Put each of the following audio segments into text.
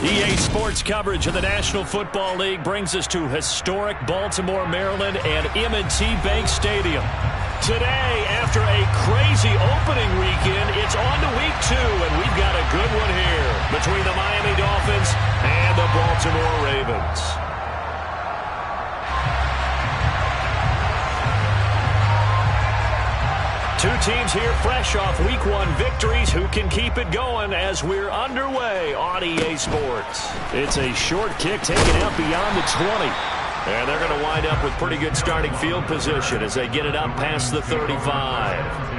EA Sports coverage of the National Football League brings us to historic Baltimore, Maryland and M&T Bank Stadium. Today, after a crazy opening weekend, it's on to Week 2, and we've got a good one here between the Miami Dolphins and the Baltimore Ravens. Two teams here fresh off Week 1 victories. Who can keep it going as we're underway on EA Sports? It's a short kick taken out beyond the 20. And they're going to wind up with pretty good starting field position as they get it up past the 35.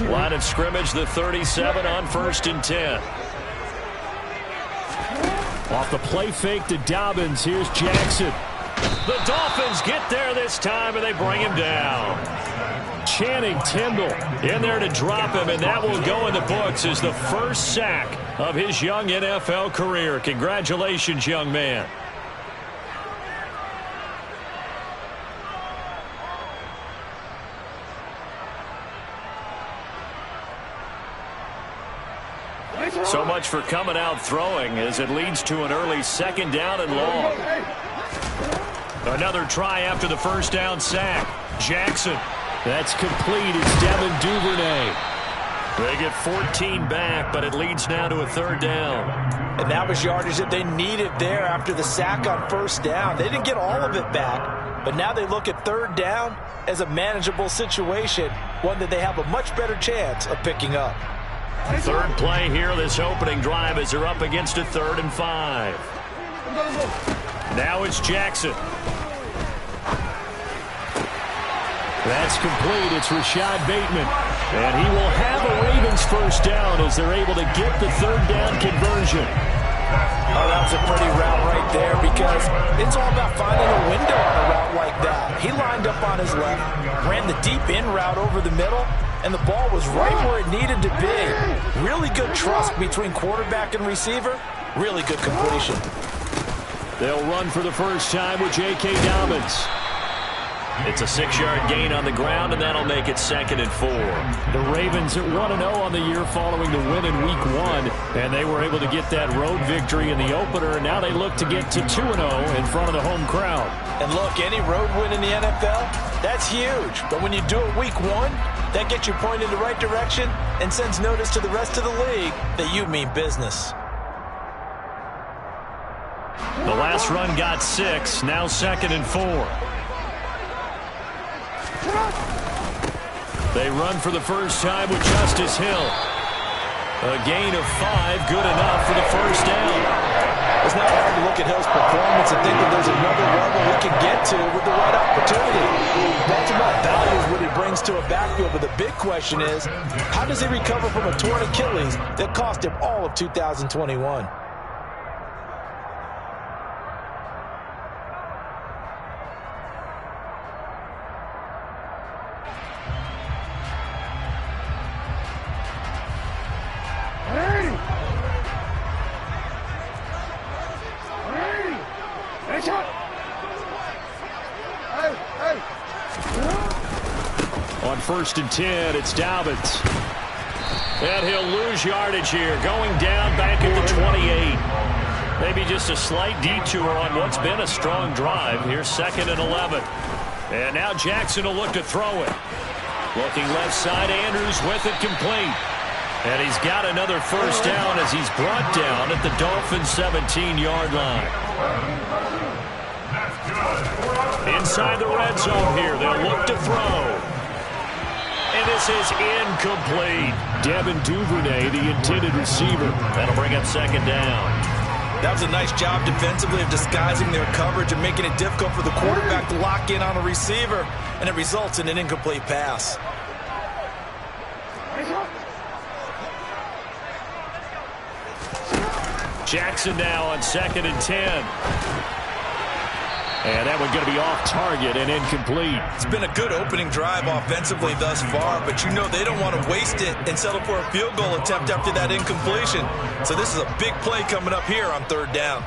Line of scrimmage, the 37 on 1st and 10. Off the play fake to Dobbins. Here's Jackson. The Dolphins get there this time, and they bring him down. Channing Tindall in there to drop him, and that will go in the books as the first sack of his young NFL career. Congratulations, young man. So much for coming out throwing as it leads to an early 2nd down and long. Another try after the first down sack. Jackson. That's complete. It's Devin Duvernay. They get 14 back, but it leads now to a 3rd down. And that was yardage that they needed there after the sack on 1st down. They didn't get all of it back, but now they look at 3rd down as a manageable situation, one that they have a much better chance of picking up. Third play here, this opening drive, as they're up against a 3rd and 5. Now it's Jackson. That's complete. It's Rashad Bateman. And he will have a Ravens first down as they're able to get the 3rd down conversion. Oh, that was a pretty route right there because it's all about finding a window on a route like that. He lined up on his left, ran the deep in route over the middle, and the ball was right where it needed to be. Really good trust between quarterback and receiver. Really good completion. They'll run for the first time with J.K. Dobbins. It's a 6-yard gain on the ground, and that'll make it 2nd and 4. The Ravens at 1-0 on the year following the win in Week 1, and they were able to get that road victory in the opener, and now they look to get to 2-0 in front of the home crowd. And look, any road win in the NFL, that's huge. But when you do it Week 1, that gets you pointed in the right direction and sends notice to the rest of the league that you mean business. The last run got 6, now 2nd and 4. They run for the first time with Justice Hill. A gain of 5, good enough for the first down. It's not hard to look at Hill's performance and think that there's another level he can get to with the right opportunity. Baltimore values what he brings to a backfield, but the big question is, how does he recover from a torn Achilles that cost him all of 2021? On 1st and 10, it's Dobbins. And he'll lose yardage here, going down back at the 28. Maybe just a slight detour on what's been a strong drive. Here's 2nd and 11. And now Jackson will look to throw it. Looking left side, Andrews with it complete. And he's got another first down as he's brought down at the Dolphins' 17-yard line. Inside the red zone here, they'll look to throw. And this is incomplete. Devin Duvernay, the intended receiver. That'll bring up 2nd down. That was a nice job defensively of disguising their coverage and making it difficult for the quarterback to lock in on a receiver, and it results in an incomplete pass. Jackson now on 2nd and 10. And that one's going to be off target and incomplete. It's been a good opening drive offensively thus far, but you know they don't want to waste it and settle for a field goal attempt after that incompletion. So this is a big play coming up here on 3rd down.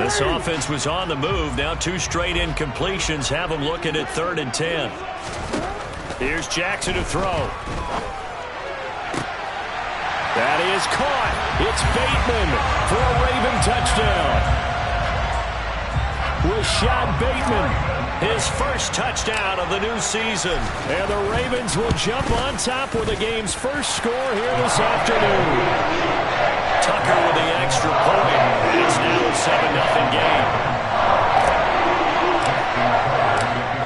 This offense was on the move. Now 2 straight incompletions have them looking at 3rd and 10. Here's Jackson to throw. That is caught. It's Bateman for a Raven touchdown. Rashad Bateman, his first touchdown of the new season. And the Ravens will jump on top with the game's first score here this afternoon. Tucker with the extra point. It's now a 7-0 game.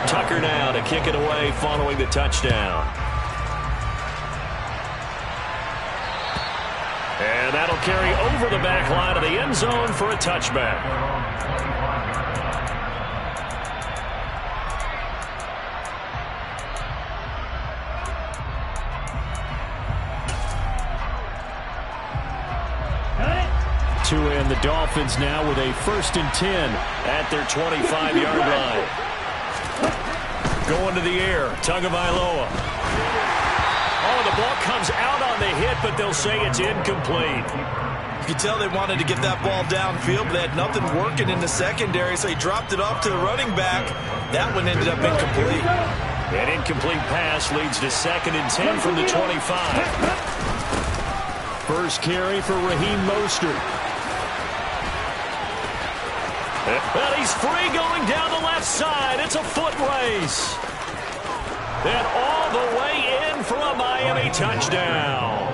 Tucker now to kick it away following the touchdown. And that'll carry over the back line of the end zone for a touchback. And the Dolphins now with a 1st and 10 at their 25-yard line. Going to the air, Tagovailoa. Oh, the ball comes out on the hit, but they'll say it's incomplete. You can tell they wanted to get that ball downfield, but they had nothing working in the secondary, so he dropped it off to the running back. That one ended up incomplete. An incomplete pass leads to 2nd and 10 from the 25. First carry for Raheem Mostert. And he's free going down the left side. It's a foot race. And all the way in for a Miami touchdown.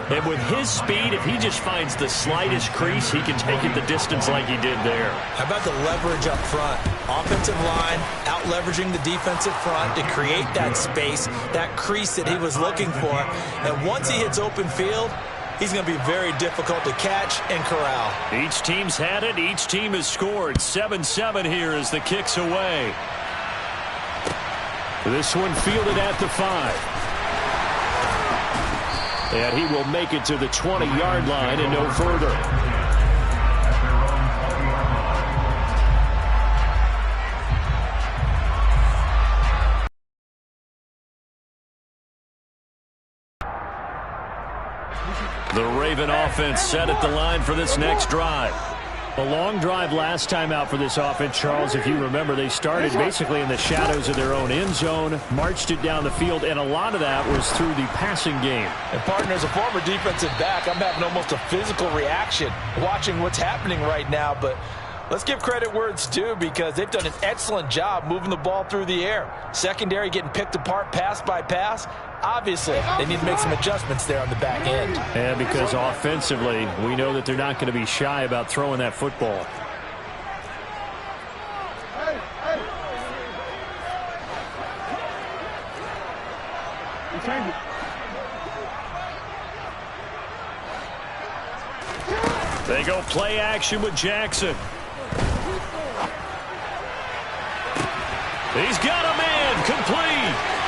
And with his speed, if he just finds the slightest crease, he can take it the distance like he did there. How about the leverage up front? Offensive line out-leveraging the defensive front to create that space, that crease that he was looking for. And once he hits open field, he's going to be very difficult to catch and corral. Each team's had it. Each team has scored. 7-7 here as the kick's away. This one fielded at the 5. And he will make it to the 20-yard line and no further. The Raven offense set at the line for this next drive. A long drive last time out for this offense, Charles. If you remember, they started basically in the shadows of their own end zone, marched it down the field, and a lot of that was through the passing game. And partner, as a former defensive back, I'm having almost a physical reaction watching what's happening right now. But let's give credit where it's due, because they've done an excellent job moving the ball through the air. Secondary getting picked apart pass by pass. Obviously, they need to make some adjustments there on the back end. And because offensively, we know that they're not going to be shy about throwing that football. They go play action with Jackson. He's got a man, complete.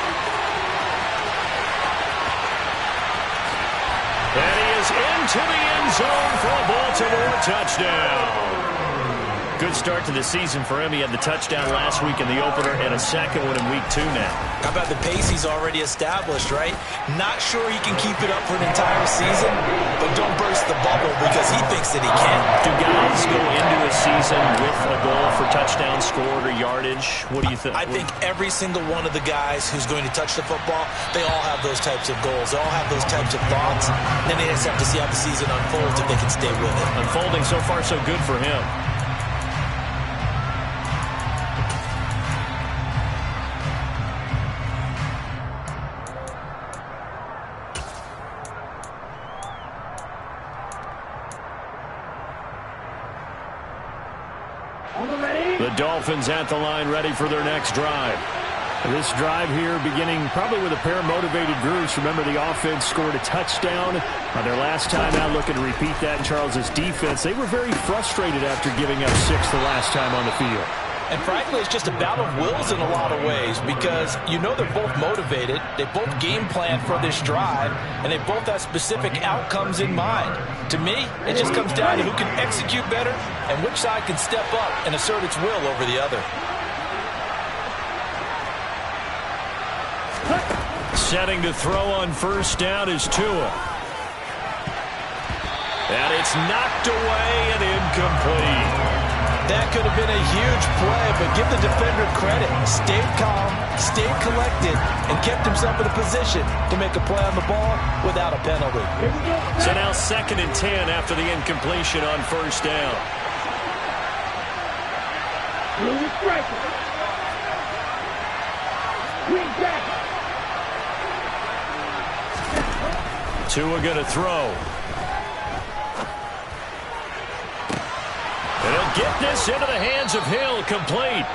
And he is into the end zone for a Baltimore touchdown. Good start to the season for him. He had the touchdown last week in the opener and a second one in Week 2 now. How about the pace he's already established, right? Not sure he can keep it up for an entire season, but don't burst the bubble because he thinks that he can. Do guys go into a season with a goal for touchdown scored or yardage? What do you think? I think every single one of the guys who's going to touch the football, they all have those types of goals. They all have those types of thoughts. Then they just have to see how the season unfolds if they can stay with it. Unfolding so far so good for him. The Dolphins at the line, ready for their next drive. This drive here beginning probably with a pair of motivated groups. Remember, the offense scored a touchdown on their last time out, looking to repeat that in Charles's defense. They were very frustrated after giving up 6 the last time on the field. And frankly, it's just a battle of wills in a lot of ways, because you know they're both motivated, they both game plan for this drive, and they both have specific outcomes in mind. To me, it just comes down to who can execute better and which side can step up and assert its will over the other. Setting to throw on first down is Tua. And it's knocked away and incomplete. That could have been a huge play, but give the defender credit. Stayed calm, stayed collected, and kept himself in a position to make a play on the ball without a penalty. So now 2nd and 10 after the incompletion on 1st down. Tua going to throw. And he'll get this into the hands of Hill, complete.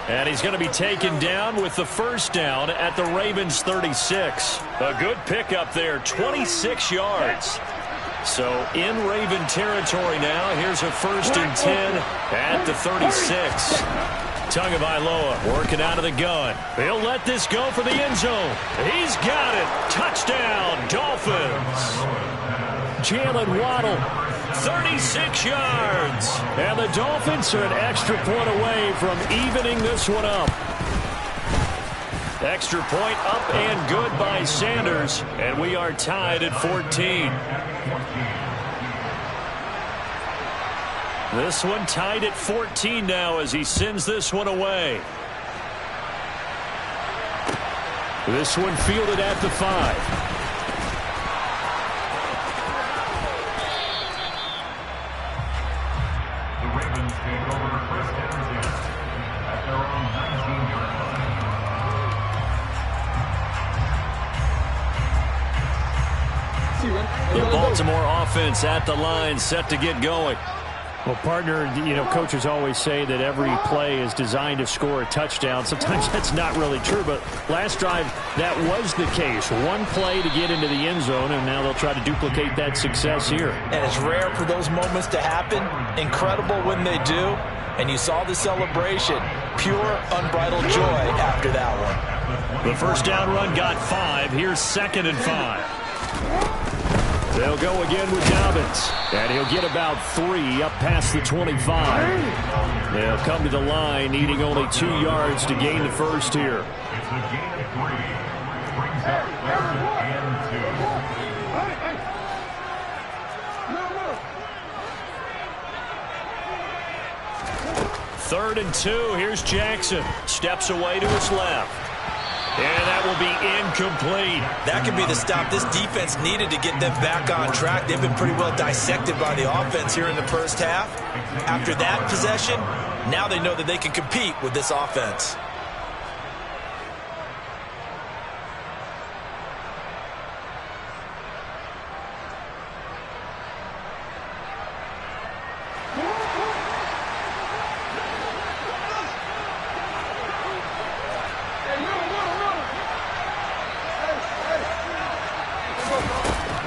And he's going to be taken down with the 1st down at the Ravens' 36. A good pickup there, 26 yards. So in Raven territory now, here's a 1st and 10 at the 36. Tagovailoa working out of the gun. He'll let this go for the end zone. He's got it. Touchdown, Dolphins. Jalen Waddle, 36 yards. And the Dolphins are an extra point away from evening this one up. Extra point up and good by Sanders. And we are tied at 14. This one tied at 14 now as he sends this one away. This one fielded at the 5. The Baltimore offense at the line, set to get going. Well, partner, coaches always say that every play is designed to score a touchdown. Sometimes that's not really true, but last drive, that was the case. One play to get into the end zone, and now they'll try to duplicate that success here. And it's rare for those moments to happen. Incredible when they do. And you saw the celebration. Pure, unbridled joy after that one. The 1st down run got 5. Here's 2nd and 5. They'll go again with Dobbins. And he'll get about 3 up past the 25. They'll come to the line needing only 2 yards to gain the 1st here. It's a gain of 3. Brings up 3rd and 2. 3rd and 2. Here's Jackson. Steps away to his left. And that will be incomplete. That could be the stop this defense needed to get them back on track. They've been pretty well dissected by the offense here in the 1st half. After that possession, now they know that they can compete with this offense.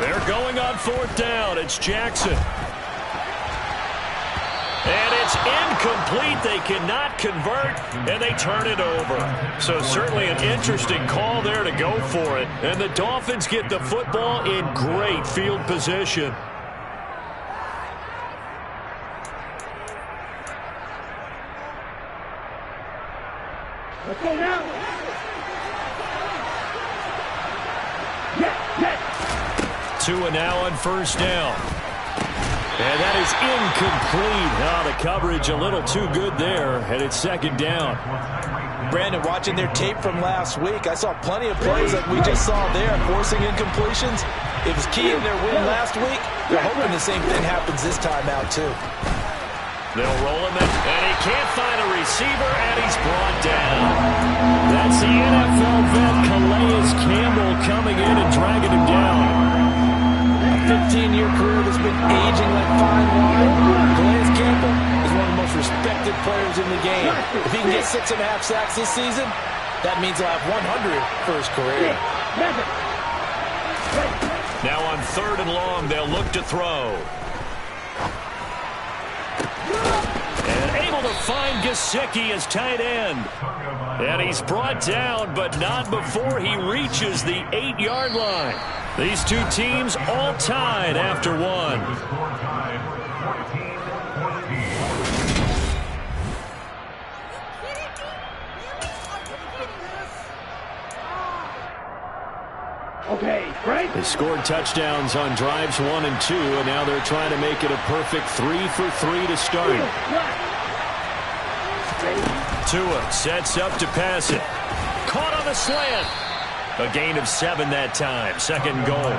They're going on 4th down. It's Jackson. And it's incomplete. They cannot convert, and they turn it over. So certainly an interesting call there to go for it. And the Dolphins get the football in great field position. Let's go now. Tua now on 1st down. And that is incomplete. Now the coverage a little too good there, and it's 2nd down. Brandon, watching their tape from last week, I saw plenty of plays like we just saw there, forcing incompletions. It was key in their win last week. They're hoping the same thing happens this time out, too. They'll roll him in, and he can't find a receiver, and he's brought down. That's the NFL vet Calais Campbell coming in and dragging him down. 15-year career that's been aging like fine wine. Calais Campbell is one of the most respected players in the game. If he can get 6.5 sacks this season, that means he'll have 100 for his career. Now on 3rd and long, they'll look to throw. And able to find Gesicki as tight end. And he's brought down, but not before he reaches the 8-yard line. These two teams all tied after one. They scored touchdowns on drives 1 and 2, and now they're trying to make it a perfect 3 for 3 to start. Tua sets up to pass it. Caught on the slant. A gain of 7 that time. Second goal.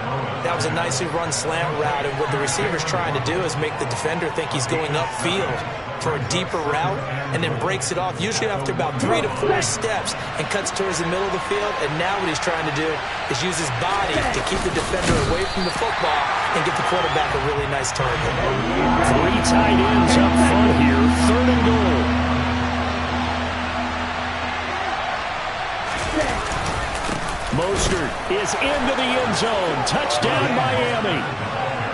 That was a nicely run slant route, and what the receiver's trying to do is make the defender think he's going upfield for a deeper route, and then breaks it off, usually after about 3 to 4 steps, and cuts towards the middle of the field. And now what he's trying to do is use his body to keep the defender away from the football and get the quarterback a really nice target. 3 tight ends up front here. Third and goal. Mostert is into the end zone. Touchdown, Miami.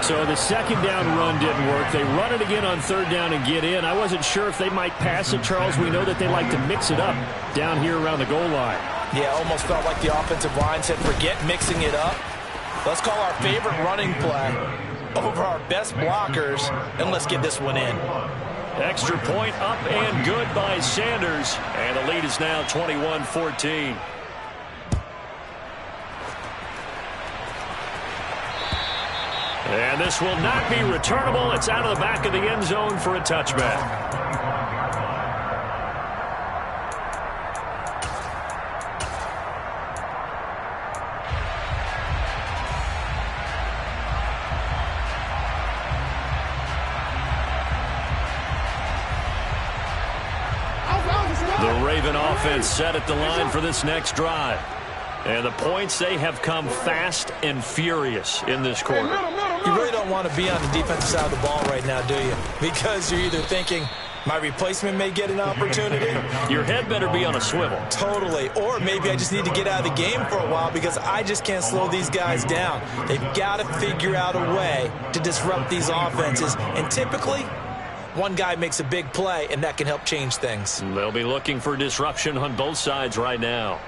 So the second down run didn't work. They run it again on third down and get in. I wasn't sure if they might pass it, Charles. We know that they like to mix it up down here around the goal line. Yeah, almost felt like the offensive line said, forget mixing it up. Let's call our favorite running play over our best blockers, and let's get this one in. Extra point up and good by Sanders. And the lead is now 21-14. And this will not be returnable. It's out of the back of the end zone for a touchback. The Raven offense set at the line for this next drive. And the points, they have come fast and furious in this quarter. You really don't want to be on the defensive side of the ball right now, do you? Because you're either thinking, my replacement may get an opportunity. Your head better be on a swivel. Totally. Or maybe I just need to get out of the game for a while because I just can't slow these guys down. They've got to figure out a way to disrupt these offenses. And typically, one guy makes a big play, and that can help change things. They'll be looking for disruption on both sides right now.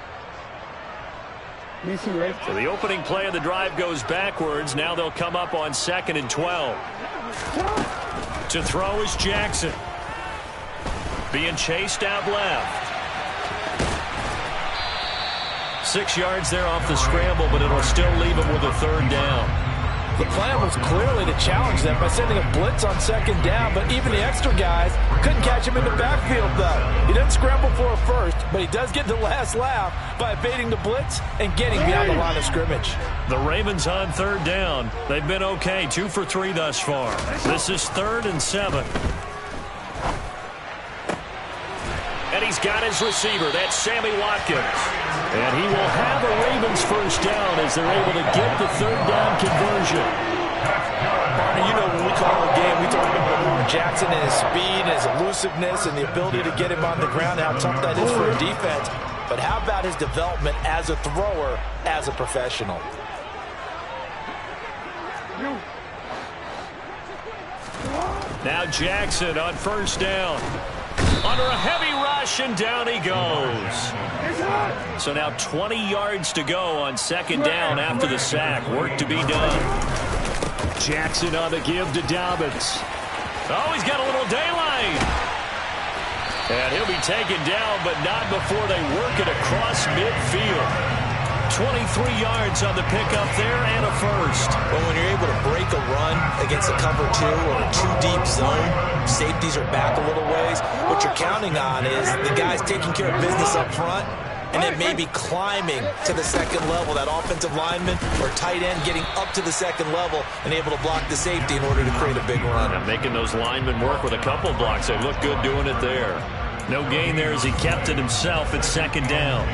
So the opening play of the drive goes backwards. Now they'll come up on 2nd and 12. To throw is Jackson. Being chased out left. 6 yards there off the scramble, but it'll still leave him with a third down. The plan was clearly to challenge them by sending a blitz on 2nd down, but even the extra guys couldn't catch him in the backfield, though. He doesn't scramble for a first, but he does get the last laugh by evading the blitz and getting beyond the line of scrimmage. The Ravens on 3rd down. They've been okay, 2 for 3 thus far. This is 3rd and 7. And he's got his receiver. That's Sammy Watkins. And he will have a Ravens first down as they're able to get the 3rd down conversion. Barney, you know when we call a game, we talk about Jackson and his speed and his elusiveness and the ability to get him on the ground, how tough that is for a defense. But how about his development as a thrower, as a professional? Now Jackson on 1st down. Under a heavy rush, and down he goes. So now 20 yards to go on 2nd down after the sack. Work to be done. Jackson on the give to Dobbins. Oh, he's got a little daylight. And he'll be taken down, but not before they work it across midfield. 23 yards on the pickup there and a first. But when you're able to break a run against a cover 2 or a 2-deep zone, safeties are back a little ways. What you're counting on is the guys taking care of business up front and then maybe climbing to the 2nd level. That offensive lineman or tight end getting up to the 2nd level and able to block the safety in order to create a big run. And making those linemen work with a couple blocks. They look good doing it there. No gain there as he kept it himself at 2nd down.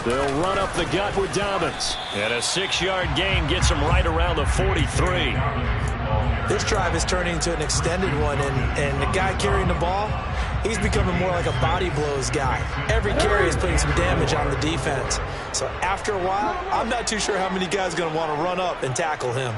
They'll run up the gut with Dobbins. And a 6-yard gain gets him right around the 43. This drive is turning into an extended one, and the guy carrying the ball, he's becoming more like a body blows guy. Every carry is putting some damage on the defense. So after a while, I'm not too sure how many guys are going to want to run up and tackle him.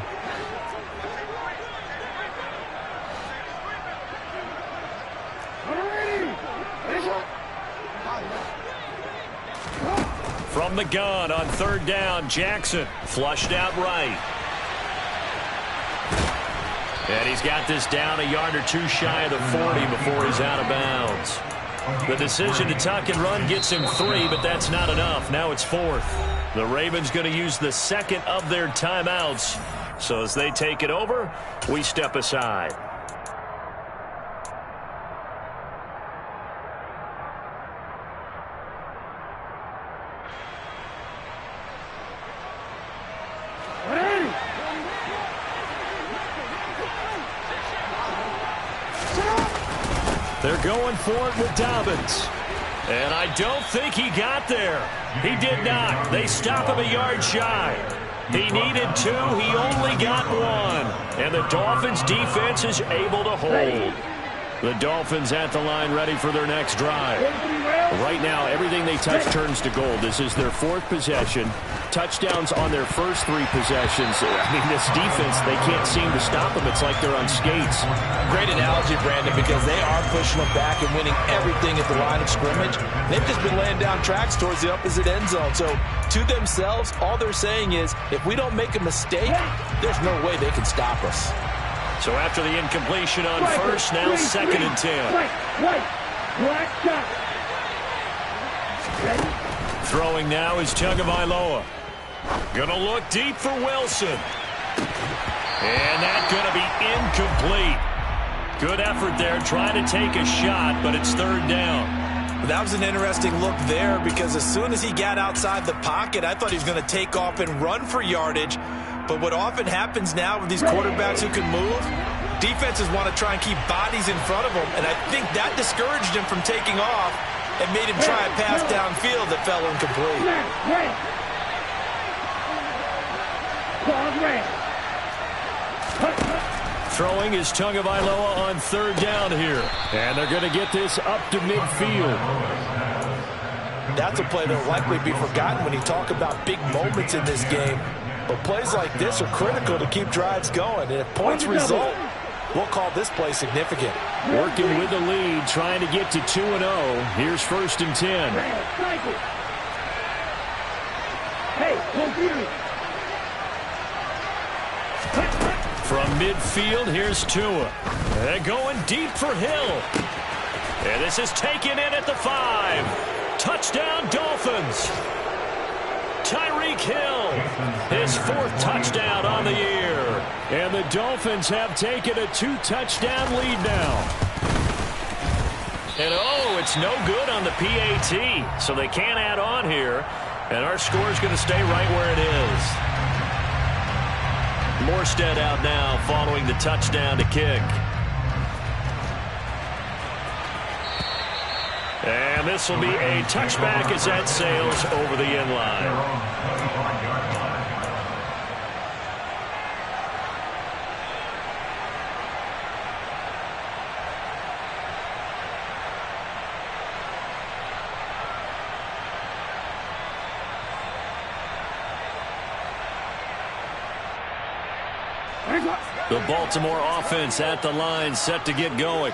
From the gun on third down, Jackson flushed out right. And he's got this down a yard or two shy of the 40 before he's out of bounds. The decision to tuck and run gets him 3, but that's not enough. Now it's 4th. The Ravens going to use the second of their timeouts. So as they take it over, we step aside. They're going for it with Dobbins. And I don't think he got there. He did not. They stop him a yard shy. He needed 2. He only got 1. And the Dolphins' defense is able to hold. The Dolphins at the line ready for their next drive. Right now, everything they touch turns to gold. This is their 4th possession. Touchdowns on their first 3 possessions. I mean, this defense, they can't seem to stop them. It's like they're on skates. Great analogy, Brandon, because they are pushing them back and winning everything at the line of scrimmage. They've just been laying down tracks towards the opposite end zone. So to themselves, all they're saying is, if we don't make a mistake, there's no way they can stop us. So after the incompletion on first, now 2nd and 10. Throwing now is Tagovailoa. Gonna look deep for Wilson. And that's gonna be incomplete. Good effort there trying to take a shot, but it's 3rd down. That was an interesting look there because as soon as he got outside the pocket, I thought he was going to take off and run for yardage. But what often happens now with these quarterbacks who can move, defenses want to try and keep bodies in front of them, and I think that discouraged him from taking off and made him try a pass downfield that fell incomplete. Throwing is Tagovailoa on 3rd down here. And they're going to get this up to midfield. That's a play that will likely be forgotten when you talk about big moments in this game. But plays like this are critical to keep drives going. And if points result, we'll call this play significant. Working with the lead, trying to get to 2-0. Here's 1st and 10. From midfield, here's Tua. They're going deep for Hill. And this is taken in at the 5. Touchdown, Dolphins. Tyreek Hill, his 4th touchdown on the year. And the Dolphins have taken a 2-touchdown lead now. And oh, it's no good on the PAT, so they can't add on here. And our score is going to stay right where it is. Morstead out now following the touchdown to kick. And this will be a touchback as that sails over the end line. The Baltimore offense at the line, set to get going.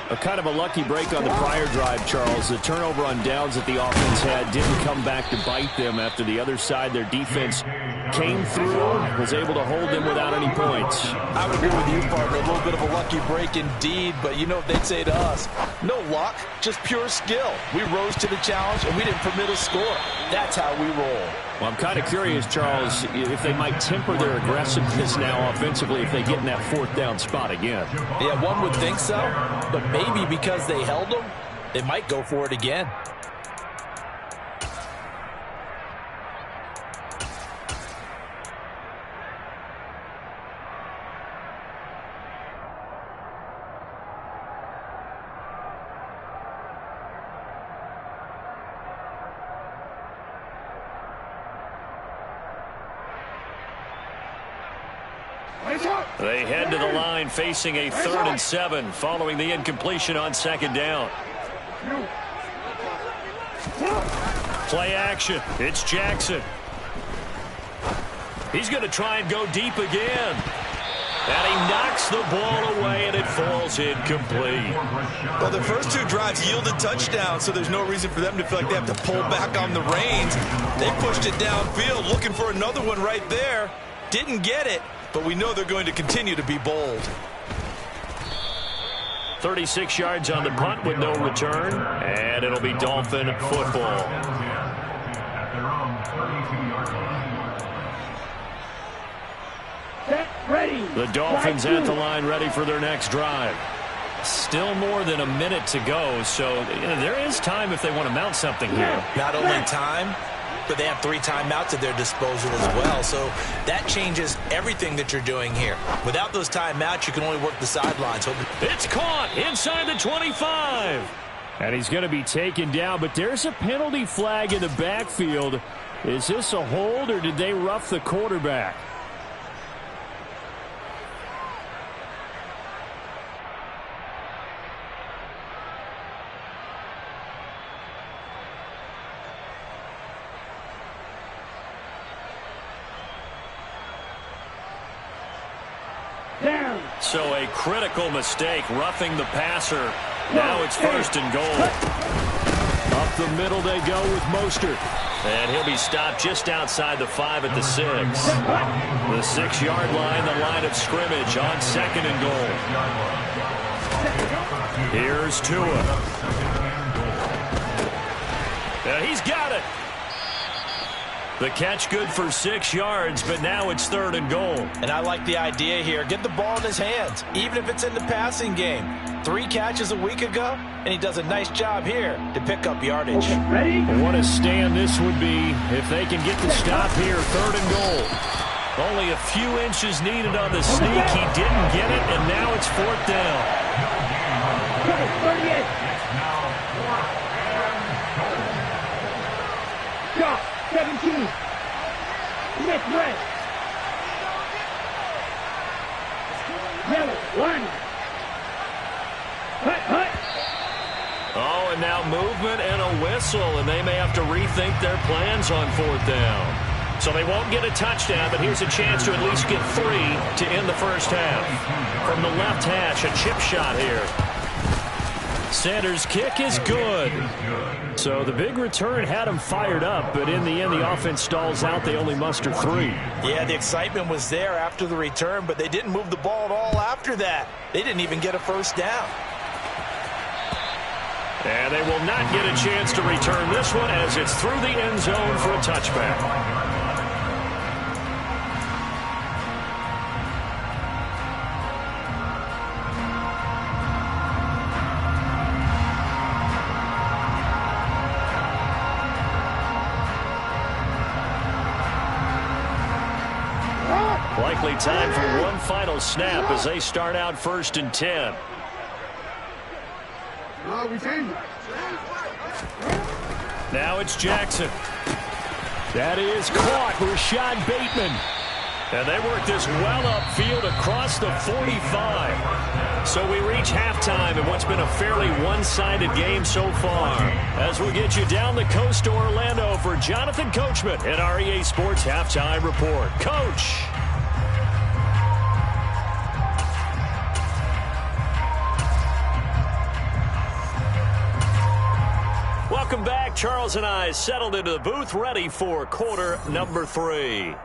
A kind of a lucky break on the prior drive, Charles. The turnover on downs that the offense had didn't come back to bite them after the other side. Their defense came through, was able to hold them without any points. I would agree with you, partner. A little bit of a lucky break indeed, but you know what they'd say to us? No luck, just pure skill. We rose to the challenge, and we didn't permit a score. That's how we roll. Well, I'm kind of curious, Charles, if they might temper their aggressiveness now offensively if they get in that 4th down spot again. Yeah, one would think so, but maybe because they held them, they might go for it again. They head to the line facing a 3rd and 7 following the incompletion on 2nd down. Play action. It's Jackson. He's going to try and go deep again. And he knocks the ball away, and it falls incomplete. Well, the first 2 drives yielded touchdowns, so there's no reason for them to feel like they have to pull back on the reins. They pushed it downfield, looking for another one right there. Didn't get it, but we know they're going to continue to be bold. 36 yards on the punt with no return, and it'll be Dolphin football. The Dolphins at the line, ready for their next drive. Still more than a minute to go, so there is time if they want to mount something here. Not only time, but they have 3 timeouts at their disposal as well, so that changes everything that you're doing here. Without those timeouts, you can only work the sidelines. It's caught inside the 25. And he's going to be taken down, but there's a penalty flag in the backfield. Is this a hold, or did they rough the quarterback? So a critical mistake, roughing the passer. Now it's 1st and goal. Up the middle they go with Mostert. And he'll be stopped just outside the 5 at the 6. The 6-yard line, the line of scrimmage on 2nd and goal. Here's Tua. And he's got it. The catch good for 6 yards, but now it's 3rd and goal. And I like the idea here. Get the ball in his hands, even if it's in the passing game. 3 catches a week ago, and he does a nice job here to pick up yardage. What a stand this would be if they can get the stop here. 3rd and goal. Only a few inches needed on the sneak. He didn't get it, and now it's 4th down. 38. Shot. 17. Smith red. Yellow. 1. Hut. Oh, and now movement and a whistle, and they may have to rethink their plans on 4th down. So they won't get a touchdown, but here's a chance to at least get 3 to end the first half. From the left hash, a chip shot here. Sanders' kick is good. So the big return had him fired up, but in the end, the offense stalls out. They only muster 3. Yeah, the excitement was there after the return, but they didn't move the ball at all after that. They didn't even get a first down. And they will not get a chance to return this one as it's through the end zone for a touchback. Likely time for one final snap as they start out 1st and 10. Now it's Jackson. That is caught. Rashad Bateman. And they work this well upfield across the 45. So we reach halftime in what's been a fairly one-sided game so far. As we get you down the coast to Orlando for Jonathan Coachman at our EA Sports Halftime Report. Coach. Welcome back. Charles and I settled into the booth, ready for quarter number 3.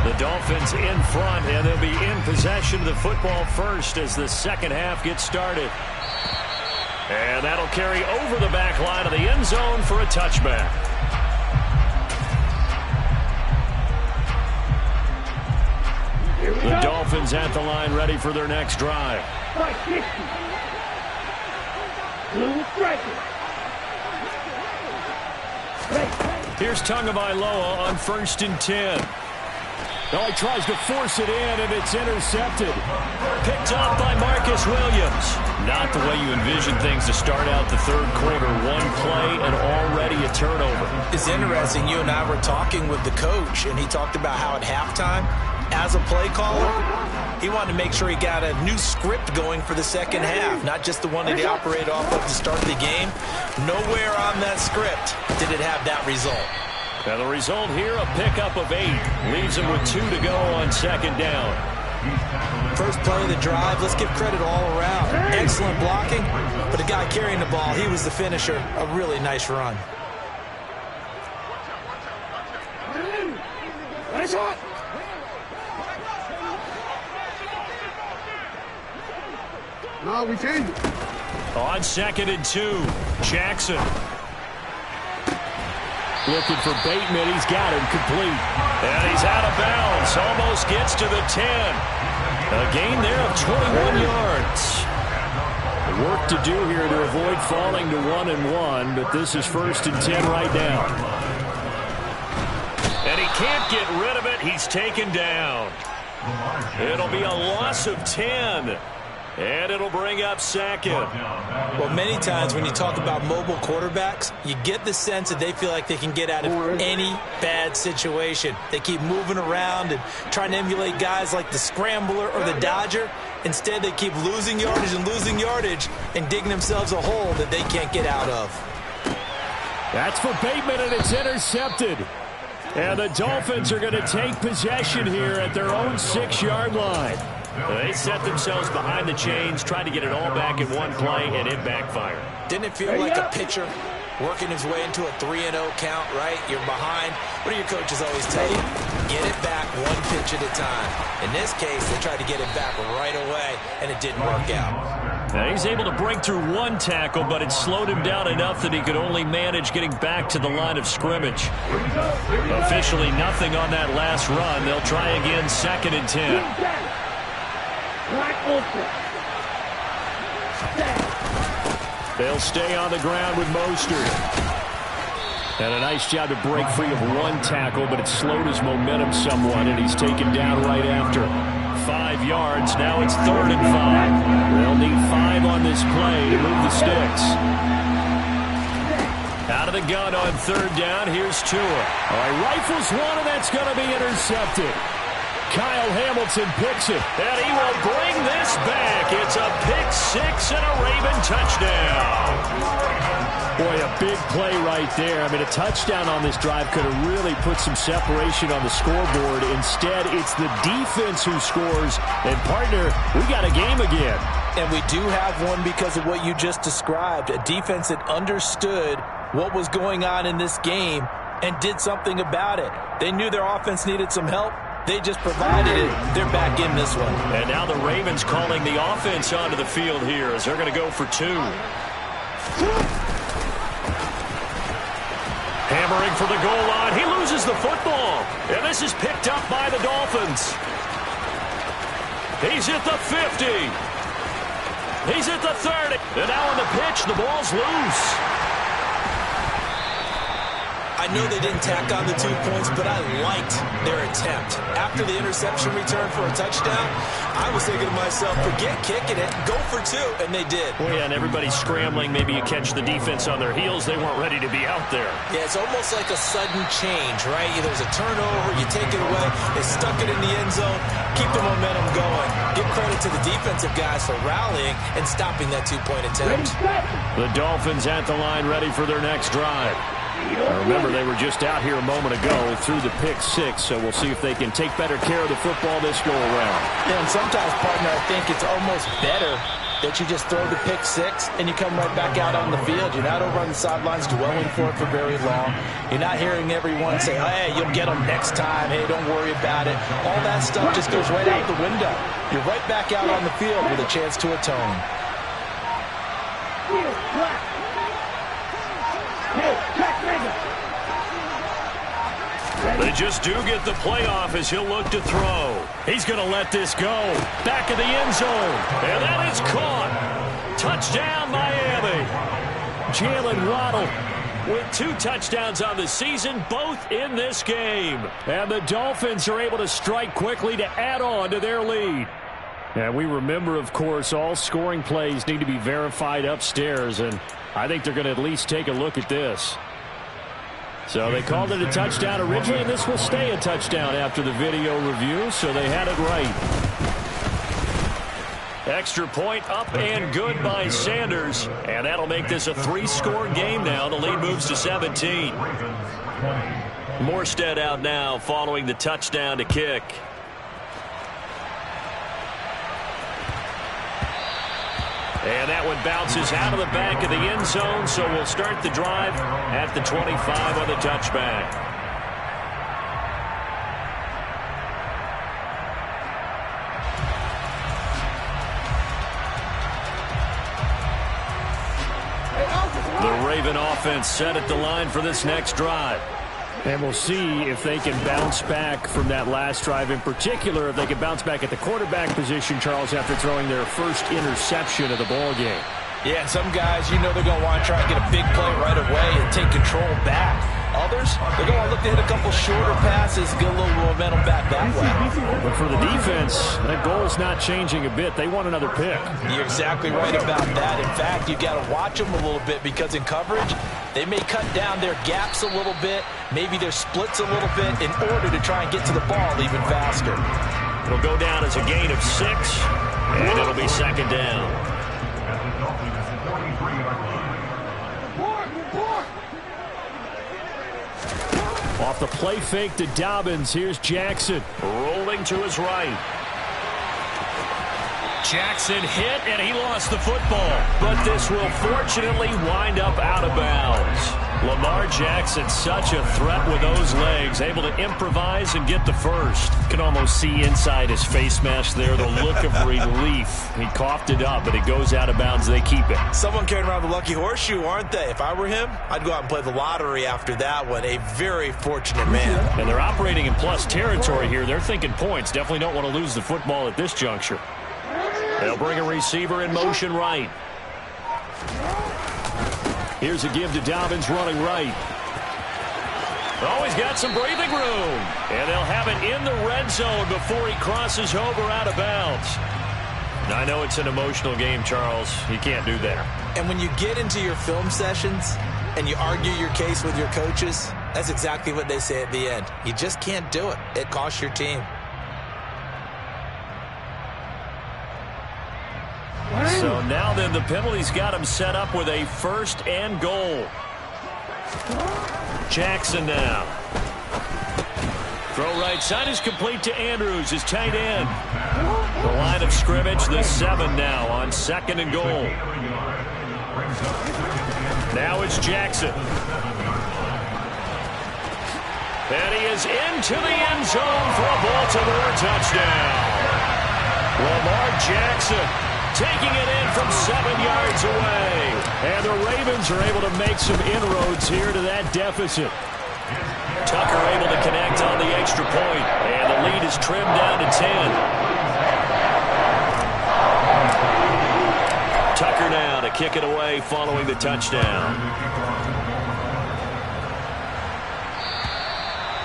The Dolphins in front, and they'll be in possession of the football first as the second half gets started. And that'll carry over the back line of the end zone for a touchback. The Dolphins at the line, ready for their next drive. 550. Blue striker. Here's Tagovailoa on 1st and 10. Oh, he tries to force it in, and it's intercepted. Picked up by Marcus Williams. Not the way you envision things to start out the third quarter. One play and already a turnover. It's interesting. You and I were talking with the coach, and he talked about how at halftime, as a play caller, he wanted to make sure he got a new script going for the second half, not just the one that he operated off of to start the game. Nowhere on that script did it have that result. Now the result here, a pickup of 8. Leaves him with 2 to go on second down. First play of the drive, let's give credit all around. Excellent blocking, but the guy carrying the ball, he was the finisher. A really nice run. No, we change it. On 2nd and 2, Jackson. Looking for Bateman. He's got him complete. And he's out of bounds. Almost gets to the 10. A gain there of 21 yards. Work to do here to avoid falling to 1-1, but this is 1st and 10 right now. And he can't get rid of it. He's taken down. It'll be a loss of 10. And it'll bring up 2nd. Well, many times when you talk about mobile quarterbacks, you get the sense that they feel like they can get out of any bad situation. They keep moving around and trying to emulate guys like the scrambler or the dodger. Instead, they keep losing yardage and digging themselves a hole that they can't get out of. That's for Bateman, and it's intercepted. And the Dolphins are going to take possession here at their own 6-yard line. They set themselves behind the chains, tried to get it all back in one play, and it backfired. Didn't it feel like a pitcher working his way into a 3-0 count, right? You're behind. What do your coaches always tell you? Get it back one pitch at a time. In this case, they tried to get it back right away, and it didn't work out. Now he's able to break through one tackle, but it slowed him down enough that he could only manage getting back to the line of scrimmage. Officially nothing on that last run. They'll try again, 2nd and 10. They'll stay on the ground with Mostert. And a nice job to break free of one tackle, but it slowed his momentum somewhat, and he's taken down right after. 5 yards. Now it's 3rd and 5. They'll need 5 on this play to move the sticks. Out of the gun on 3rd down. Here's Tua. All right, rifles one, and that's going to be intercepted. Kyle Hamilton picks it. And he will bring this back. It's a pick-6 and a Raven touchdown. Boy, a big play right there. I mean, a touchdown on this drive could have really put some separation on the scoreboard. Instead, it's the defense who scores. And, partner, we got a game again. And we do have one because of what you just described. A defense that understood what was going on in this game and did something about it. They knew their offense needed some help. They just provided it. They're back in this one. And now the Ravens calling the offense onto the field here as they're going to go for 2. Hammering for the goal line. He loses the football. And this is picked up by the Dolphins. He's at the 50. He's at the 30. And now on the pitch, the ball's loose. I know they didn't tack on the 2 points, but I liked their attempt. After the interception return for a touchdown, I was thinking to myself, forget kicking it, go for 2, and they did. Well, yeah, and everybody's scrambling. Maybe you catch the defense on their heels. They weren't ready to be out there. Yeah, it's almost like a sudden change, right? There's a turnover, you take it away, they stuck it in the end zone, keep the momentum going. Give credit to the defensive guys for rallying and stopping that 2-point attempt. The Dolphins at the line ready for their next drive. Remember, they were just out here a moment ago through the pick-6, so we'll see if they can take better care of the football this go-around. Yeah, and sometimes, partner, I think it's almost better that you just throw the pick-6 and you come right back out on the field. You're not over on the sidelines dwelling for it for very long. You're not hearing everyone say, hey, you'll get them next time. Hey, don't worry about it. All that stuff just goes right out the window. You're right back out on the field with a chance to atone. They just do get the playoff as he'll look to throw. He's going to let this go. Back of the end zone. And that is caught. Touchdown, Miami. Jalen Waddle with 2 touchdowns on the season, both in this game. And the Dolphins are able to strike quickly to add on to their lead. And we remember, of course, all scoring plays need to be verified upstairs, and I think they're going to at least take a look at this. So they called it a touchdown originally, and this will stay a touchdown after the video review, so they had it right. Extra point up and good by Sanders, and that'll make this a 3-score game now. The lead moves to 17. Morstead out now following the touchdown to kick. And that one bounces out of the back of the end zone, so we'll start the drive at the 25 on the touchback. The Raven offense set at the line for this next drive. And we'll see if they can bounce back from that last drive. In particular, if they can bounce back at the quarterback position, Charles, after throwing their first interception of the ball game. Yeah, some guys, you know they're going to want to try and get a big play right away and take control back. Others, they're going to look to hit a couple shorter passes, get a little momentum back that way. But for the defense, that goal's not changing a bit. They want another pick. You're exactly right about that. In fact, you got to watch them a little bit because in coverage, they may cut down their gaps a little bit, maybe their splits a little bit in order to try and get to the ball even faster. It'll go down as a gain of 6, and it'll be second down. Off the play fake to Dobbins, here's Jackson. Rolling to his right. Jackson hit, and he lost the football. But this will fortunately wind up out of bounds. Lamar Jackson, such a threat with those legs, able to improvise and get the first. You can almost see inside his face mask there the look of relief. He coughed it up, but it goes out of bounds. They keep it. Someone carrying around the lucky horseshoe, aren't they? If I were him, I'd go out and play the lottery after that one. A very fortunate man. And they're operating in plus territory here. They're thinking points. Definitely don't want to lose the football at this juncture. They'll bring a receiver in motion right. Here's a give to Dobbins running right. Oh, he's got some breathing room. And they'll have it in the red zone before he crosses over out of bounds. Now, I know it's an emotional game, Charles. You can't do that. And when you get into your film sessions and you argue your case with your coaches, that's exactly what they say at the end. You just can't do it. It costs your team. So now then the penalty's got him set up with a 1st and goal. Jackson now. Throw right side is complete to Andrews, his tight end. The line of scrimmage, the 7 now on 2nd and goal. Now it's Jackson. And he is into the end zone for a Baltimore touchdown. Lamar Jackson taking it in from 7 yards away. And the Ravens are able to make some inroads here to that deficit. Tucker able to connect on the extra point. And the lead is trimmed down to 10. Tucker now to kick it away following the touchdown.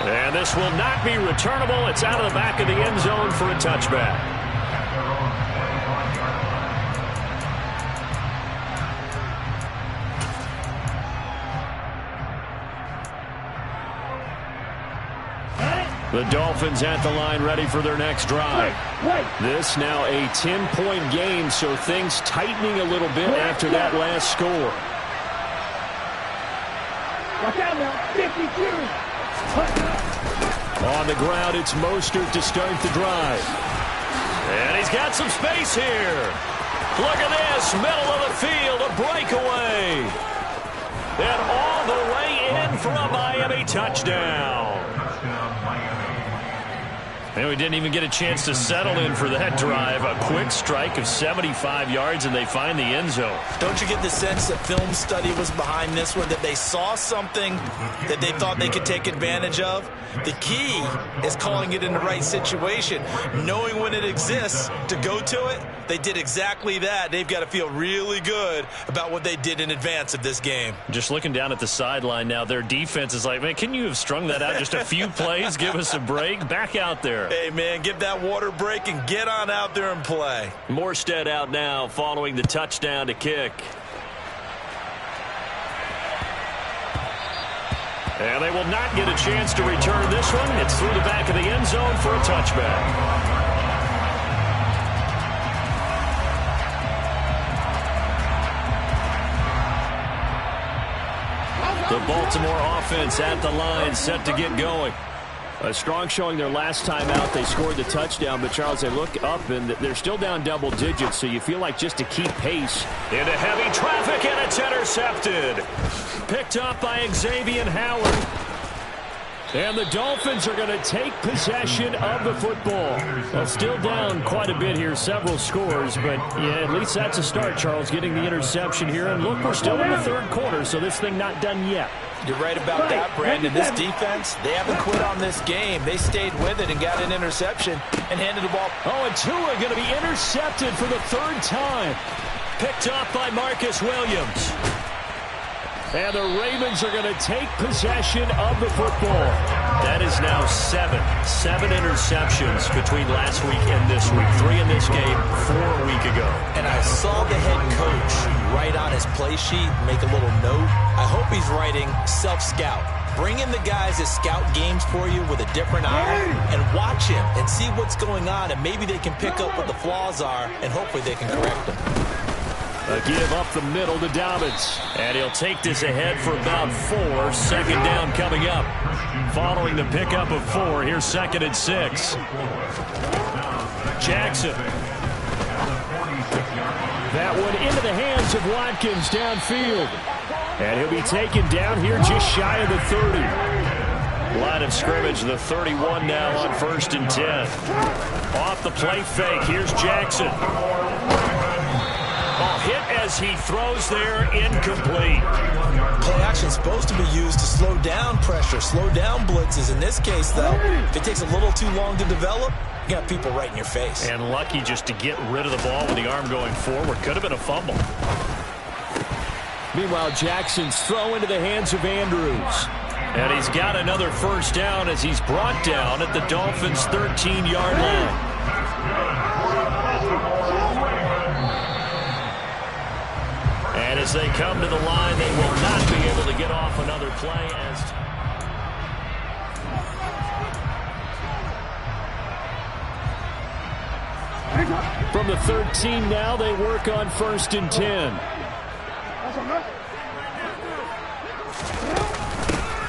And this will not be returnable. It's out of the back of the end zone for a touchback. The Dolphins at the line ready for their next drive. This now a 10-point game, so things tightening a little bit after that last score. Watch out now, 52. On the ground, it's Mostert to start the drive. And he's got some space here. Look at this, middle of the field, a breakaway. And all the way in for a Miami touchdown. And we didn't even get a chance to settle in for that drive. A quick strike of 75 yards, and they find the end zone. Don't you get the sense that film study was behind this one, that they saw something that they thought they could take advantage of? The key is calling it in the right situation, knowing when it exists to go to it. They did exactly that. They've got to feel really good about what they did in advance of this game. Just looking down at the sideline now, their defense is like, man, can you have strung that out just a few plays? Give us a break. Back out there. Hey, man, give that water break and get on out there and play. Morstead out now following the touchdown to kick. And they will not get a chance to return this one. It's through the back of the end zone for a touchback. The Baltimore offense at the line, set to get going. A strong showing their last time out. They scored the touchdown, but Charles, they look up and they're still down double digits, so you feel like just to keep pace. Into heavy traffic, and it's intercepted. Picked up by Xavier Howard. And the Dolphins are going to take possession of the football. Well, still down quite a bit here, several scores, but yeah, at least that's a start, Charles, getting the interception here. And look, we're still in the third quarter, so this thing not done yet. You're right about that, Brandon. This defense, they haven't quit on this game. They stayed with it and got an interception and handed the ball. Oh, and Tua going to be intercepted for the third time. Picked up by Marcus Williams. And the Ravens are going to take possession of the football. That is now seven interceptions between last week and this week. 3 in this game, 4 a week ago. And I saw the head coach write on his play sheet, make a little note. I hope he's writing self-scout. Bring in the guys that scout games for you with a different eye and watch him and see what's going on, and maybe they can pick up what the flaws are, and hopefully they can correct them. A give up the middle to Dobbins. And he'll take this ahead for about 4. Second down coming up. Following the pickup of 4, here's 2nd and 6. Jackson. That one into the hands of Watkins downfield. And he'll be taken down here just shy of the 30. Line of scrimmage, the 31 now on 1st and 10. Off the play fake, here's Jackson. Hit as he throws there, incomplete. Play action is supposed to be used to slow down pressure, slow down blitzes. In this case, though, if it takes a little too long to develop, you got people right in your face. And lucky just to get rid of the ball with the arm going forward. Could have been a fumble. Meanwhile, Jackson's throw into the hands of Andrews. And he's got another first down as he's brought down at the Dolphins' 13-yard line. And as they come to the line, they will not be able to get off another play. From the 13 now, they work on 1st and 10.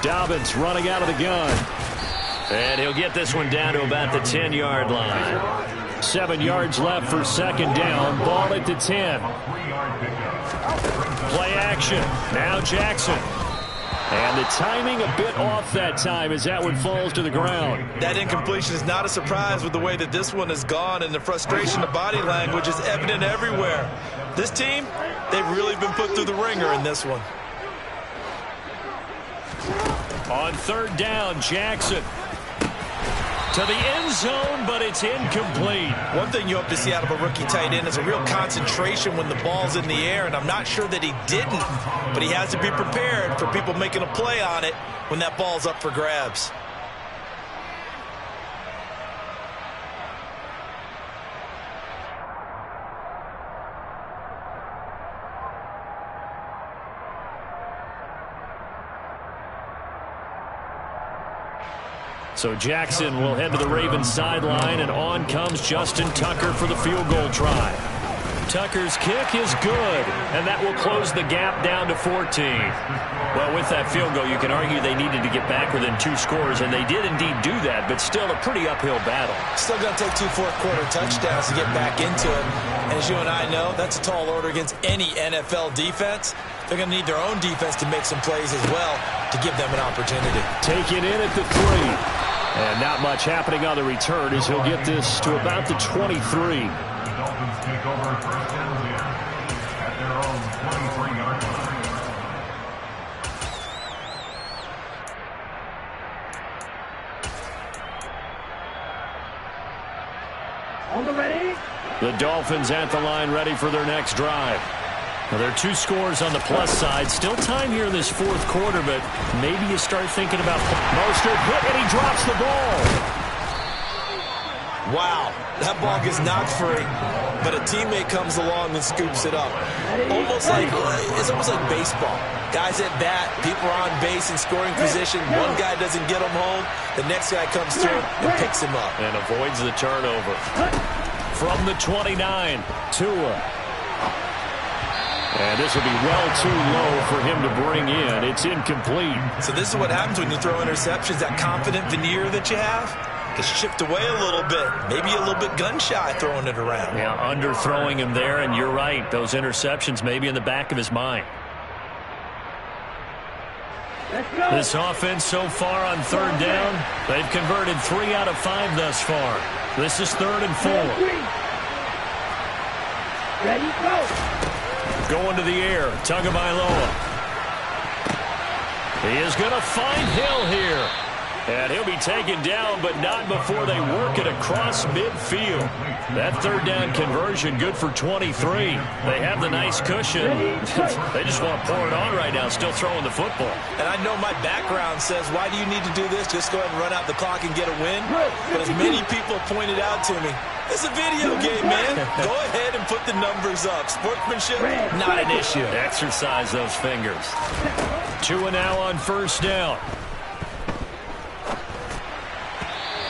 Dobbins running out of the gun. And he'll get this one down to about the 10-yard line. 7 yards left for 2nd down. Ball at the 10. Play action. Now Jackson. And the timing a bit off that time as that one falls to the ground. That incompletion is not a surprise with the way that this one has gone, and the frustration of body language is evident everywhere. This team, they've really been put through the ringer in this one. On 3rd down, Jackson. To the end zone, but it's incomplete. One thing you hope to see out of a rookie tight end is a real concentration when the ball's in the air, and I'm not sure that he didn't, but he has to be prepared for people making a play on it when that ball's up for grabs. So Jackson will head to the Ravens sideline, and on comes Justin Tucker for the field goal try. Tucker's kick is good, and that will close the gap down to 14. Well, with that field goal, you can argue they needed to get back within 2 scores, and they did indeed do that, but still a pretty uphill battle. Still going to take 2 fourth-quarter touchdowns to get back into it. And as you and I know, that's a tall order against any NFL defense. They're going to need their own defense to make some plays as well to give them an opportunity. Take it in at the 3. And not much happening on the return as he'll get this to about the 23. The Dolphins take over 1st and 10 at their own 23-yard line. On the ready. The Dolphins at the line ready for their next drive. Well, there are 2 scores on the plus side. Still time here in this 4th quarter, but maybe you start thinking about Mostert hit and he drops the ball. Wow, that ball gets knocked free, but a teammate comes along and scoops it up. It's almost like baseball. Guys at bat, people are on base in scoring position. One guy doesn't get him home. The next guy comes through and picks him up. And avoids the turnover. From the 29, Tua. And this will be well too low for him to bring in. It's incomplete. So this is what happens when you throw interceptions. That confident veneer that you have gets chipped away a little bit. Maybe a little bit gun-shy throwing it around. Yeah, underthrowing him there, and you're right. Those interceptions may be in the back of his mind. This offense so far on 3rd down, they've converted 3 out of 5 thus far. This is 3rd and 4. Ready, go. Going to the air, Tagovailoa. He is going to find Hill here. And he'll be taken down, but not before they work it across midfield. That 3rd down conversion good for 23. They have the nice cushion. They just want to pour it on right now, still throwing the football. And I know my background says, why do you need to do this? Just go ahead and run out the clock and get a win. But as many people pointed out to me, it's a video game, man. Go ahead and put the numbers up. Sportsmanship, not an issue. Exercise those fingers. Tua now on 1st down.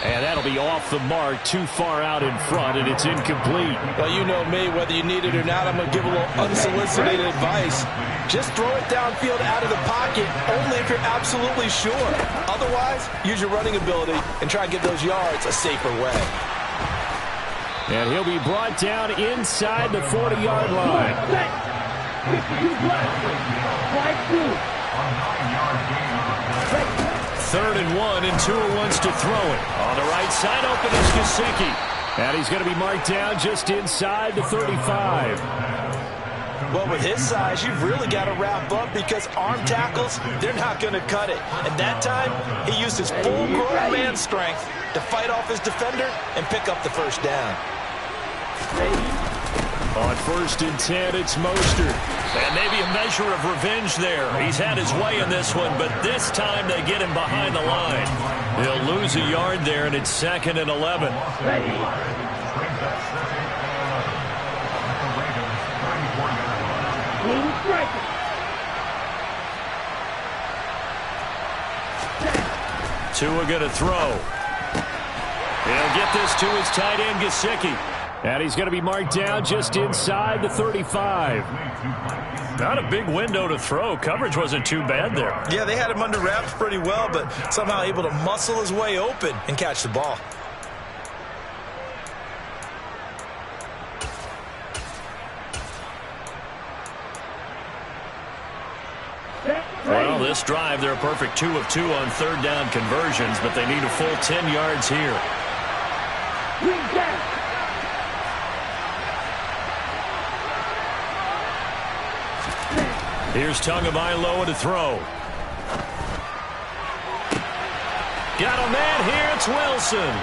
And that'll be off the mark, too far out in front, and it's incomplete. Well, you know me, whether you need it or not, I'm going to give a little unsolicited advice. Just throw it downfield out of the pocket, only if you're absolutely sure. Otherwise, use your running ability and try and get those yards a safer way. And he'll be brought down inside the 40-yard line. 3rd and 1, and Tua wants to throw it. On the right side, open is Gesicki. And he's going to be marked down just inside the 35. Well, with his size, you've really got to wrap up because arm tackles, they're not going to cut it. And that time, he used his full-grown man strength to fight off his defender and pick up the 1st down. On 1st and 10, it's Mostert. And maybe a measure of revenge there. He's had his way in this one, but this time they get him behind the line. They'll lose a yard there, and it's 2nd and 11. Tua going to throw. He'll get this to his tight end, Gesicki. And he's going to be marked down just inside the 35. Not a big window to throw. Coverage wasn't too bad there. Yeah, they had him under wraps pretty well, but somehow able to muscle his way open and catch the ball. Well, this drive, they're a perfect 2 of 2 on 3rd down conversions, but they need a full 10 yards here. Here's Tagovailoa to throw. Got a man here, it's Wilson.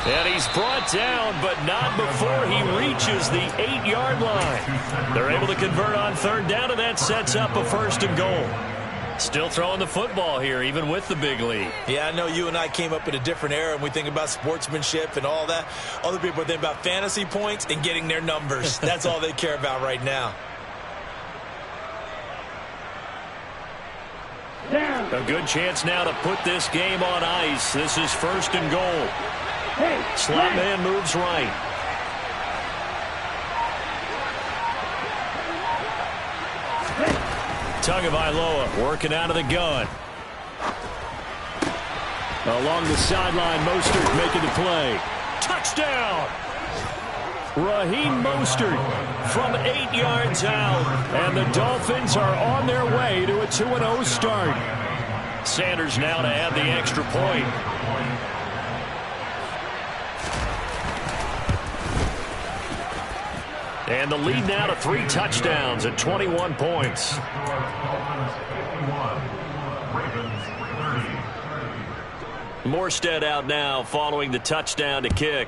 And he's brought down, but not before he reaches the 8-yard line. They're able to convert on 3rd down, and that sets up a 1st and goal. Still throwing the football here, even with the big lead. Yeah, I know you and I came up in a different era, and we think about sportsmanship and all that. Other people think about fantasy points and getting their numbers. That's all they care about right now. A good chance now to put this game on ice. This is 1st and goal. Slot man moves right. Tagovailoa working out of the gun. Along the sideline, Mostert making the play. Touchdown! Raheem Mostert from 8 yards out. And the Dolphins are on their way to a 2-0 start. Sanders now to add the extra point. And the lead now to 3 touchdowns at 21 points. Morstead out now following the touchdown to kick.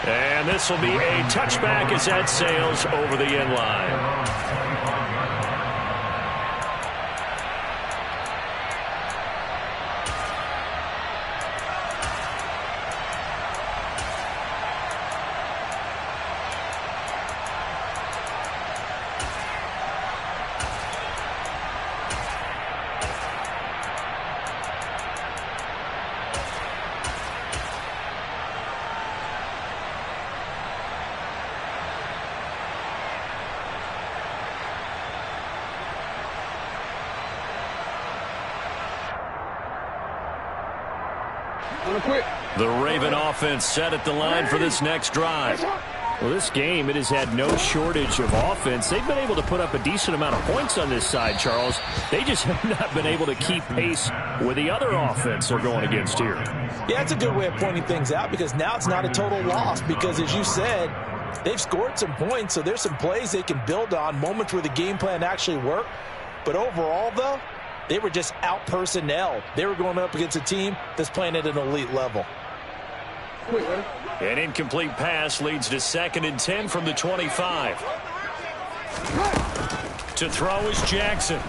And this will be a touchback as that sails over the end line. The Raven offense set at the line for this next drive. Well, this game, it has had no shortage of offense. They've been able to put up a decent amount of points on this side, Charles. They just have not been able to keep pace with the other offense they're going against here. Yeah, it's a good way of pointing things out because now it's not a total loss because, as you said, they've scored some points, so there's some plays they can build on, moments where the game plan actually worked. But overall, though, they were just out-personnel. They were going up against a team that's playing at an elite level. An incomplete pass leads to 2nd and 10 from the 25. To throw is Jackson.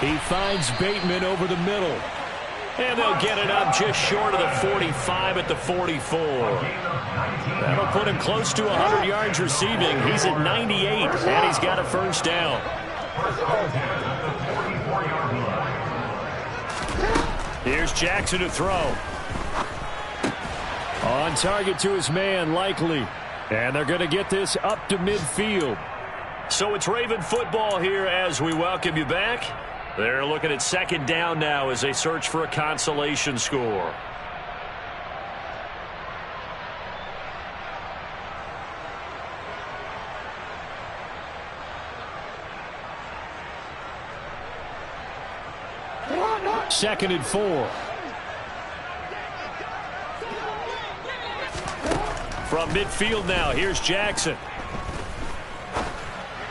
He finds Bateman over the middle. And they'll get it up just short of the 45 at the 44. That'll put him close to 100 yards receiving. He's at 98, and he's got a first down. Here's Jackson to throw. On target to his man, Likely. And they're going to get this up to midfield. So it's Raven football here as we welcome you back. They're looking at 2nd down now as they search for a consolation score. Second and 4. From midfield now, here's Jackson.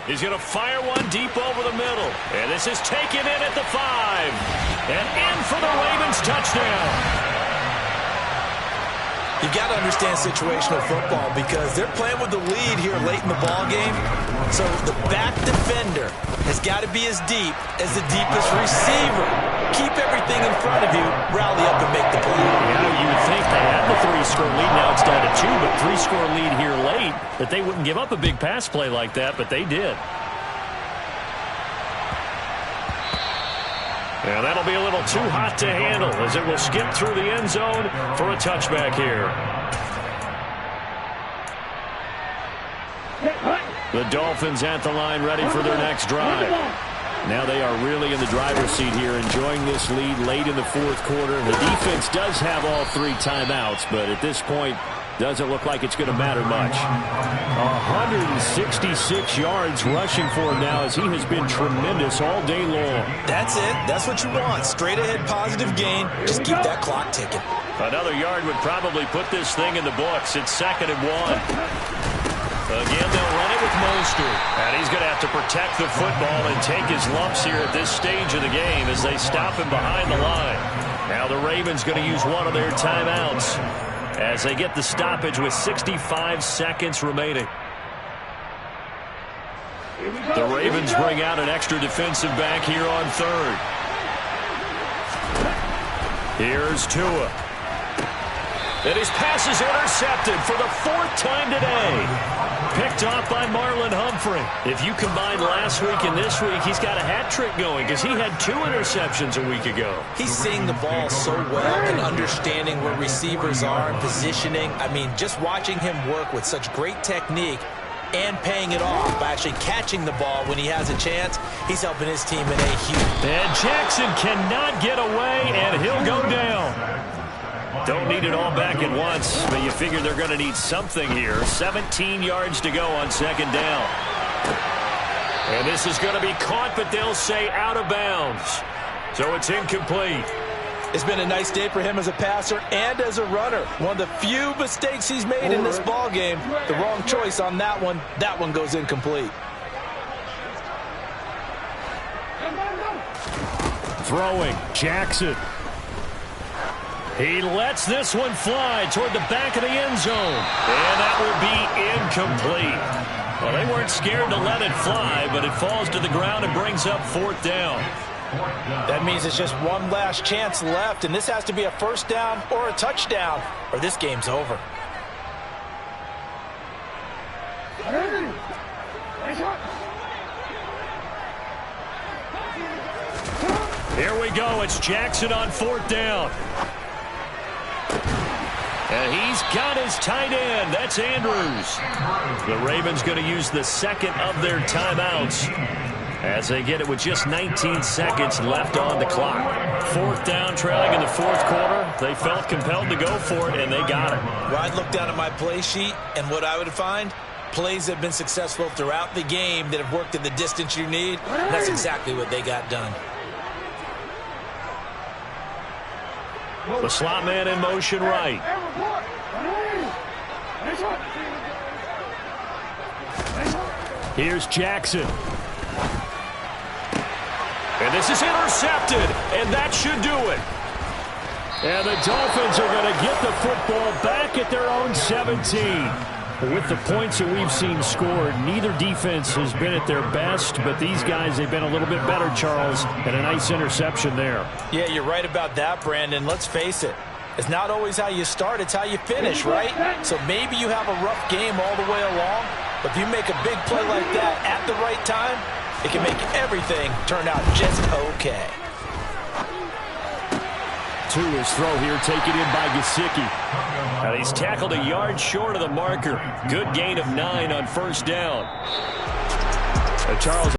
He's going to fire one deep over the middle. And this is taken in at the 5. And in for the Ravens touchdown. You got to understand situational football because they're playing with the lead here late in the ball game. So the back defender has got to be as deep as the deepest receiver. Keep everything in front of you, rally up and make the play. Yeah, you would think they had the 3-score lead. Now it's down to 2, but 3-score lead here late that they wouldn't give up a big pass play like that, but they did. And that'll be a little too hot to handle as it will skip through the end zone for a touchback here. The Dolphins at the line ready for their next drive. Now they are really in the driver's seat here, enjoying this lead late in the 4th quarter. The defense does have all 3 timeouts, but at this point, doesn't look like it's going to matter much. 166 yards rushing for him now as he has been tremendous all day long. That's it. That's what you want. Straight ahead positive gain. Just keep that clock ticking. Another yard would probably put this thing in the books. It's 2nd and 1. Again, they'll run it with Mostert. And he's going to have to protect the football and take his lumps here at this stage of the game as they stop him behind the line. Now the Ravens going to use one of their timeouts as they get the stoppage with 65 seconds remaining. The Ravens bring out an extra defensive back here on 3rd. Here's Tua. And his pass is intercepted for the 4th time today. Picked off by Marlon Humphrey. If you combine last week and this week, he's got a hat trick going because he had 2 interceptions a week ago. He's seeing the ball so well and understanding where receivers are and positioning. I mean, just watching him work with such great technique and paying it off by actually catching the ball when he has a chance, he's helping his team in a huge. And Jackson cannot get away, and he'll go down. Don't need it all back at once, but you figure they're going to need something here. 17 yards to go on 2nd down. And this is going to be caught, but they'll say out of bounds. So it's incomplete. It's been a nice day for him as a passer and as a runner. One of the few mistakes he's made in this ball game. The wrong choice on that one. That one goes incomplete. Throwing, Jackson. He lets this one fly toward the back of the end zone. And that will be incomplete. Well, they weren't scared to let it fly, but it falls to the ground and brings up 4th down. That means it's just one last chance left, and this has to be a first down or a touchdown, or this game's over. Here we go. It's Jackson on 4th down. And he's got his tight end. That's Andrews. The Ravens going to use the second of their timeouts as they get it with just 19 seconds left on the clock. 4th down, trailing in the 4th quarter. They felt compelled to go for it, and they got it. Well, I'd look down at my play sheet, and what I would find, plays that have been successful throughout the game that have worked at the distance you need. And that's exactly what they got done. The slot man in motion right. Here's Jackson. And this is intercepted, and that should do it. And the Dolphins are going to get the football back at their own 17. With the points that we've seen scored, neither defense has been at their best, but these guys, they've been a little bit better, Charles, and a nice interception there. Yeah, you're right about that, Brandon. Let's face it. It's not always how you start, it's how you finish, right? So maybe you have a rough game all the way along, but if you make a big play like that at the right time, it can make everything turn out just okay. To his throw here, taken in by Gesicki. And he's tackled a yard short of the marker. Good gain of 9 on 1st down. Charles.